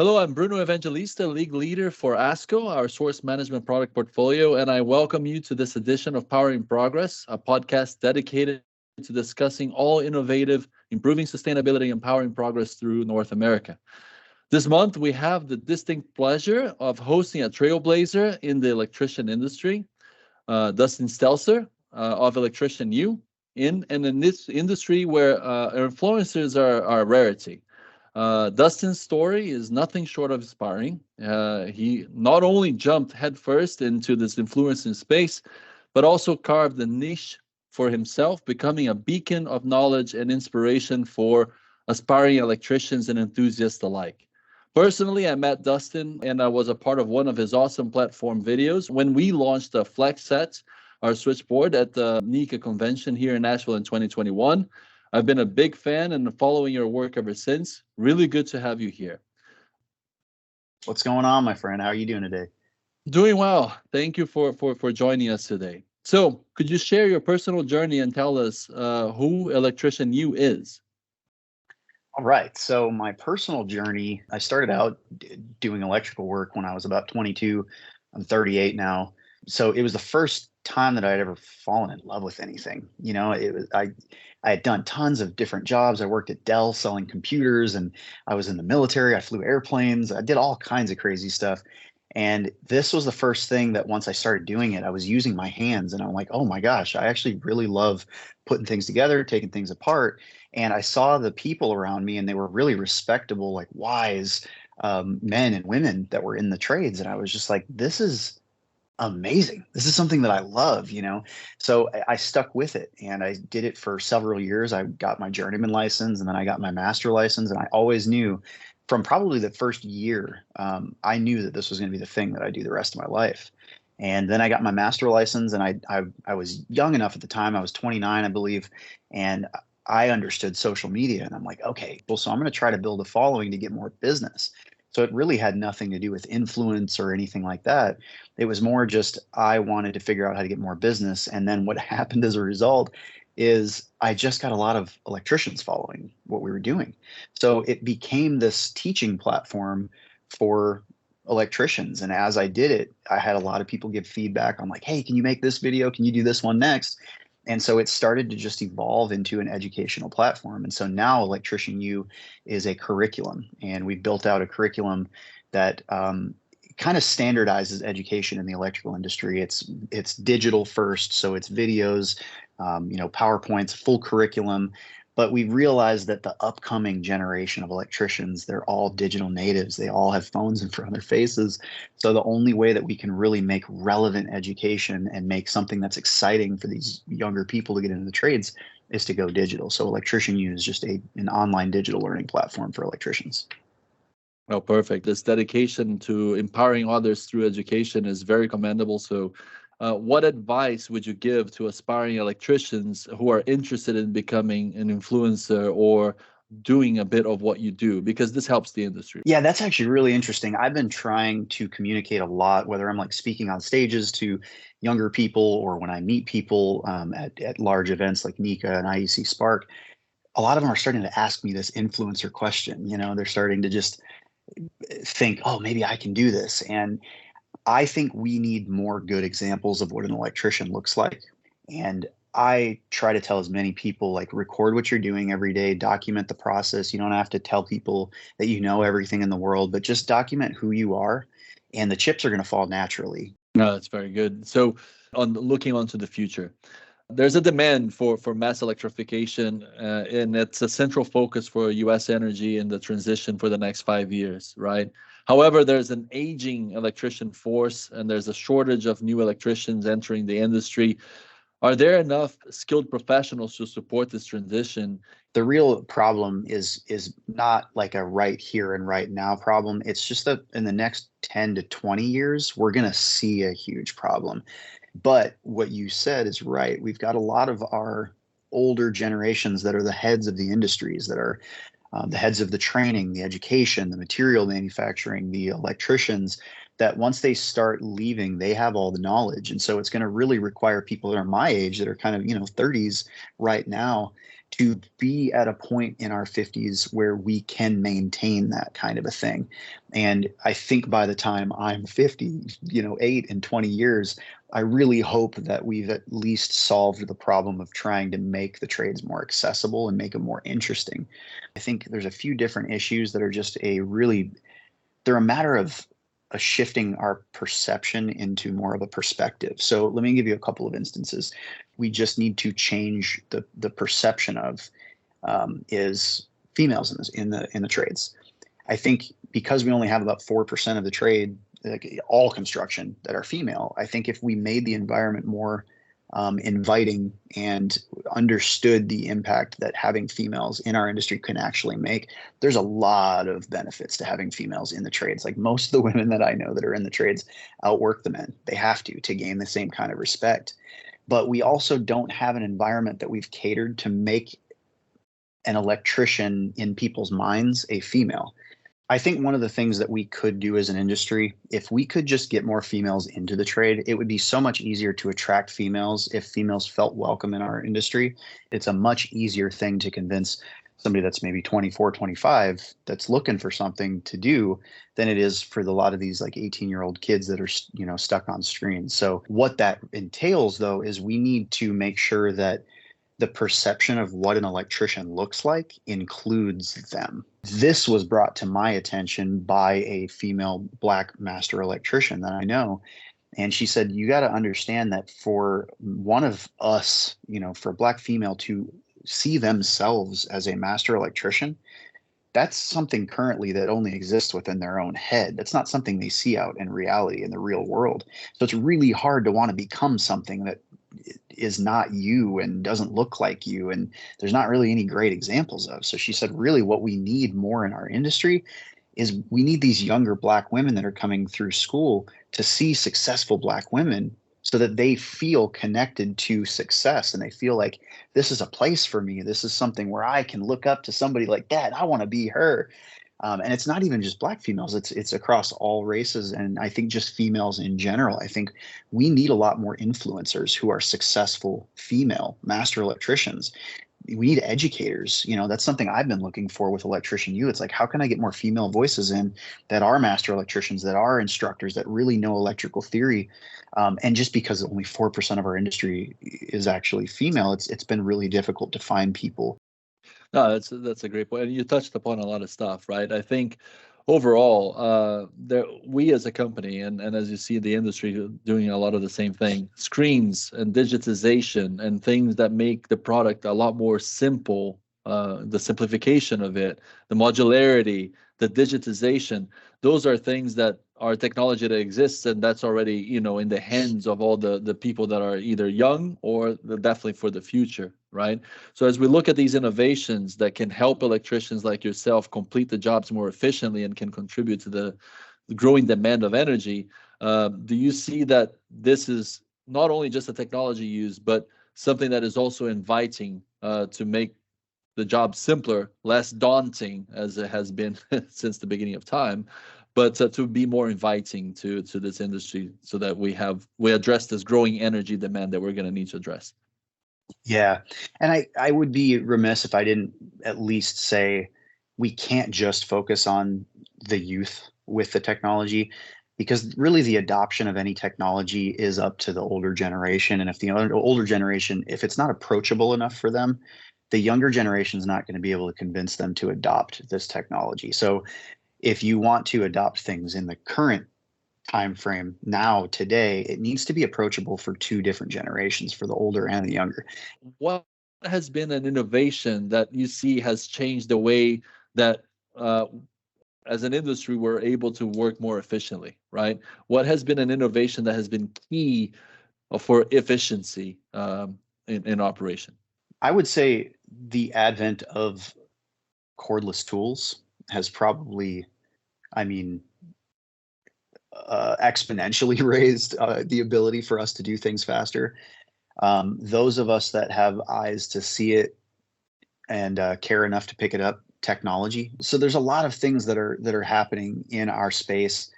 Hello, I'm Bruno Evangelista, League Leader for ASCO, our source management product portfolio, and I welcome you to this edition of Powering Progress, a podcast dedicated to discussing all innovative, improving sustainability and powering progress through North America. This month, we have the distinct pleasure of hosting a trailblazer in the electrician industry, Dustin Stelzer of ElectricianU, in this industry where influencers are a rarity. Dustin's story is nothing short of inspiring. He not only jumped headfirst into this influencing space, but also carved a niche for himself, becoming a beacon of knowledge and inspiration for aspiring electricians and enthusiasts alike. Personally, I met Dustin and I was a part of one of his awesome platform videos when we launched the Flex Set, our switchboard, at the NICA convention here in Nashville in 2021. I've been a big fan and following your work ever since. Really good to have you here. What's going on, my friend? How are you doing today? Doing well. Thank you for joining us today. So could you share your personal journey and tell us who ElectricianU is? All right. So my personal journey, I started out doing electrical work when I was about 22. I'm 38 now. So it was the first time that I'd ever fallen in love with anything. I had done tons of different jobs. I worked at Dell selling computers, and I was in the military. I flew airplanes. I did all kinds of crazy stuff. And this was the first thing that once I started doing it, I was using my hands, and I'm like, oh my gosh, I actually really love putting things together, taking things apart. And I saw the people around me, and they were really respectable, like wise men and women that were in the trades. And I was just like, this is amazing. This is something that I love, So I stuck with it, and I did it for several years. I got my journeyman license, and then I got my master license. And I always knew from probably the first year, I knew that this was going to be the thing that I do the rest of my life. And then I got my master license, and I was young enough at the time. I was 29, I believe. And I understood social media, and I'm like, okay, well, so I'm going to try to build a following to get more business. So it really had nothing to do with influence or anything like that. It was more just I wanted to figure out how to get more business. And then what happened as a result is I just got a lot of electricians following what we were doing. So it became this teaching platform for electricians. And as I did it, I had a lot of people give feedback on like, hey, can you make this video? Can you do this one next? And so it started to just evolve into an educational platform. And so now ElectricianU is a curriculum, and we've built out a curriculum that kind of standardizes education in the electrical industry. It's digital first, so it's videos, PowerPoints, full curriculum. But we realized that the upcoming generation of electricians, they're all digital natives. They all have phones in front of their faces. So the only way that we can really make relevant education and make something that's exciting for these younger people to get into the trades is to go digital. So ElectricianU is just an online digital learning platform for electricians. Oh, perfect. This dedication to empowering others through education is very commendable. So what advice would you give to aspiring electricians who are interested in becoming an influencer or doing a bit of what you do? Because this helps the industry. Yeah, that's actually really interesting. I've been trying to communicate a lot, whether I'm like speaking on stages to younger people or when I meet people at large events like NICA and IEC Spark. A lot of them are starting to ask me this influencer question. They're starting to just think, oh, maybe I can do this. And I think we need more good examples of what an electrician looks like. And I try to tell as many people, like, record what you're doing every day, document the process. You don't have to tell people that you know everything in the world, but just document who you are, and the chips are going to fall naturally. No, that's very good. So on looking onto the future, there's a demand for mass electrification, and it's a central focus for U.S. energy in the transition for the next 5 years, right? However, there's an aging electrician force, and there's a shortage of new electricians entering the industry. Are there enough skilled professionals to support this transition? The real problem is not like a right here and right now problem. It's just that in the next 10 to 20 years, we're going to see a huge problem. But what you said is right. We've got a lot of our older generations that are the heads of the industries, that are the heads of the training, the education, the material manufacturing, the electricians. that once they start leaving, they have all the knowledge. And so it's going to really require people that are my age, that are kind of, 30s right now, to be at a point in our 50s where we can maintain that kind of a thing. And I think by the time I'm 50, 8 and 20 years, I really hope that we've at least solved the problem of trying to make the trades more accessible and make them more interesting. I think there's a few different issues that are just they're a matter of shifting our perception into more of a perspective. So let me give you a couple of instances. We just need to change the perception of is females in the trades. I think because we only have about 4% of the trade, like all construction, that are female, I think if we made the environment more inviting and understood the impact that having females in our industry can actually make, there's a lot of benefits to having females in the trades. Like most of the women that I know that are in the trades outwork the men. They have to gain the same kind of respect. But we also don't have an environment that we've catered to make an electrician in people's minds a female. I think one of the things that we could do as an industry, if we could just get more females into the trade, it would be so much easier to attract females if females felt welcome in our industry. It's a much easier thing to convince somebody that's maybe 24, 25 that's looking for something to do than it is for a lot of these like 18-year-old kids that are, stuck on screens. So what that entails, though, is we need to make sure that the perception of what an electrician looks like includes them. This was brought to my attention by a female Black master electrician that I know. And she said, you got to understand that for one of us, for a Black female to see themselves as a master electrician, that's something currently that only exists within their own head. That's not something they see out in reality in the real world. So it's really hard to want to become something that is not you and doesn't look like you, and there's not really any great examples of. So she said, really what we need more in our industry is we need these younger Black women that are coming through school to see successful Black women so that they feel connected to success and they feel like this is a place for me. This is something where I can look up to somebody like that. I want to be her. And it's not even just Black females, it's across all races. And I think just females in general. I think we need a lot more influencers who are successful female master electricians. We need educators. That's something I've been looking for with ElectricianU. It's like, how can I get more female voices in that are master electricians, that are instructors, that really know electrical theory? And just because only 4% of our industry is actually female, it's been really difficult to find people. No, that's a great point. And you touched upon a lot of stuff, right? I think overall, we as a company, and as you see the industry doing a lot of the same thing, screens and digitization and things that make the product a lot more simple, the simplification of it, the modularity, the digitization, those are things that are technology that exists, and that's already, in the hands of all the people that are either young or definitely for the future, right? So as we look at these innovations that can help electricians like yourself complete the jobs more efficiently and can contribute to the growing demand of energy, do you see that this is not only just a technology used, but something that is also inviting to make the job simpler, less daunting as it has been since the beginning of time, but to be more inviting to this industry so that we address this growing energy demand that we're going to need to address? Yeah. And I would be remiss if I didn't at least say we can't just focus on the youth with the technology, because really the adoption of any technology is up to the older generation. And if the older generation, if it's not approachable enough for them, the younger generation is not going to be able to convince them to adopt this technology. So if you want to adopt things in the current time frame now, today, it needs to be approachable for two different generations, for the older and the younger. What has been an innovation that you see has changed the way that as an industry we're able to work more efficiently, right? What has been an innovation that has been key for efficiency in operation? I would say the advent of cordless tools has probably, exponentially raised the ability for us to do things faster. Those of us that have eyes to see it and care enough to pick it up, technology. So there's a lot of things that are happening in our space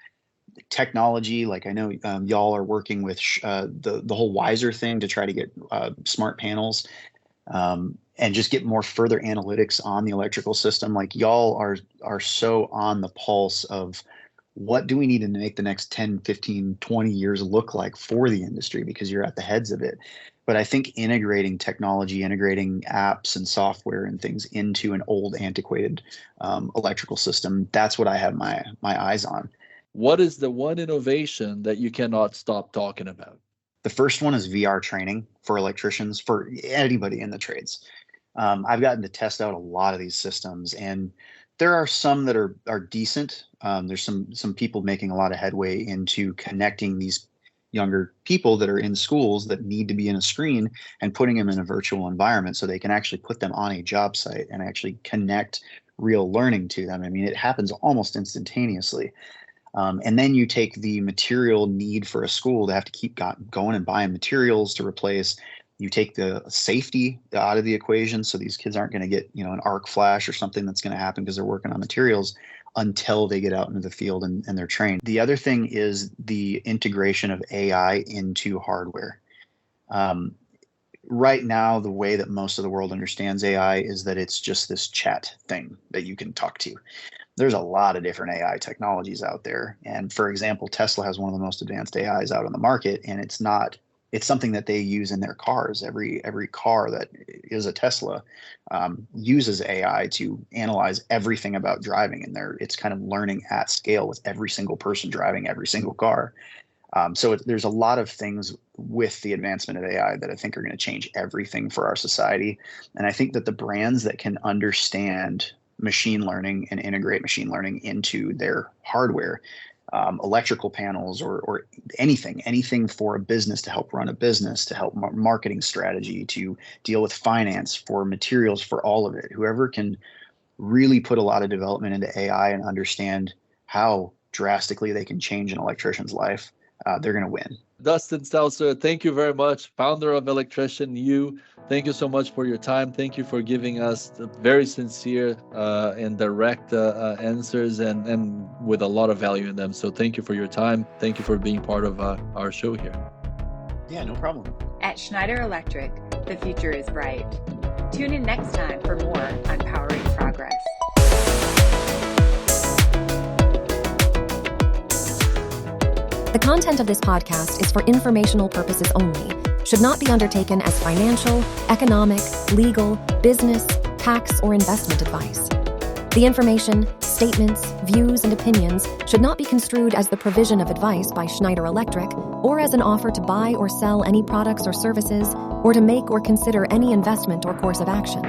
technology. Like I know y'all are working with the whole Wiser thing to try to get smart panels and just get more further analytics on the electrical system. Like y'all are so on the pulse of what do we need to make the next 10, 15, 20 years look like for the industry, because you're at the heads of it. But I think integrating technology, integrating apps and software and things into an old, antiquated electrical system, that's what I have my eyes on. What is the one innovation that you cannot stop talking about? The first one is VR training for electricians, for anybody in the trades. I've gotten to test out a lot of these systems, and there are some that are decent. There's some people making a lot of headway into connecting these younger people that are in schools that need to be in a screen and putting them in a virtual environment so they can actually put them on a job site and actually connect real learning to them. I mean, it happens almost instantaneously. And then you take the material need for a school to have to keep going and buying materials to replace. You take the safety out of the equation, so these kids aren't going to get, an arc flash or something that's going to happen because they're working on materials until they get out into the field and they're trained. The other thing is the integration of AI into hardware. Right now, the way that most of the world understands AI is that it's just this chat thing that you can talk to. There's a lot of different AI technologies out there. And for example, Tesla has one of the most advanced AIs out on the market, and it's something that they use in their cars. Every car that is a Tesla uses AI to analyze everything about driving, and it's kind of learning at scale with every single person driving every single car. So there's a lot of things with the advancement of AI that I think are going to change everything for our society. And I think that the brands that can understand machine learning and integrate machine learning into their hardware, electrical panels or anything for a business to help run a business, to help marketing strategy, to deal with finance, for materials, for all of it. Whoever can really put a lot of development into AI and understand how drastically they can change an electrician's life, they're going to win. Dustin Stelzer, thank you very much, founder of ElectricianU. Thank you so much for your time. Thank you for giving us the very sincere and direct answers and with a lot of value in them. So thank you for your time. Thank you for being part of our show here. Yeah, no problem. At Schneider Electric, the future is bright. Tune in next time for more on Powering Progress. The content of this podcast is for informational purposes only, should not be undertaken as financial, economic, legal, business, tax, or investment advice. The information, statements, views, and opinions should not be construed as the provision of advice by Schneider Electric or as an offer to buy or sell any products or services or to make or consider any investment or course of action.